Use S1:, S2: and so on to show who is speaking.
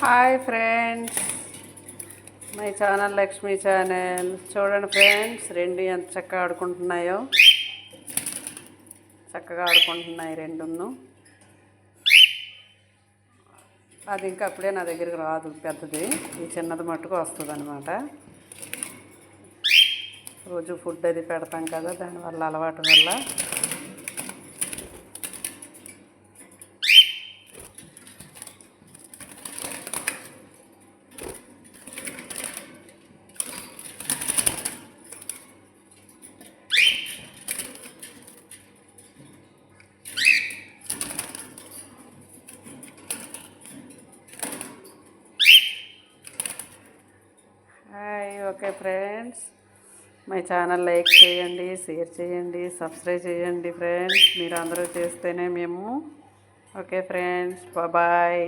S1: Hi friends, my channel Lakshmi channel. చూడండి friends, రెండు ఎంత చక్కగా ఆడుకుంటున్నాయో. చక్కగా ఆడుకుంటున్నాయి రెండును. అది ఇంకా అప్పుడే నా దగ్గరికి రాదు, పెద్దది. ఈ చిన్నది మట్టుకు వస్తుంది అనమాట. రోజు ఫుడ్ అది పెడతాం కదా, దానివల్ల అలవాటు వల్ల. Hi, okay friends, my channel like చేయండి, షేర్ చేయండి, సబ్స్క్రైబ్ చేయండి ఫ్రెండ్స్. మీరు అందరూ చేస్తేనే మేము. Okay friends, bye.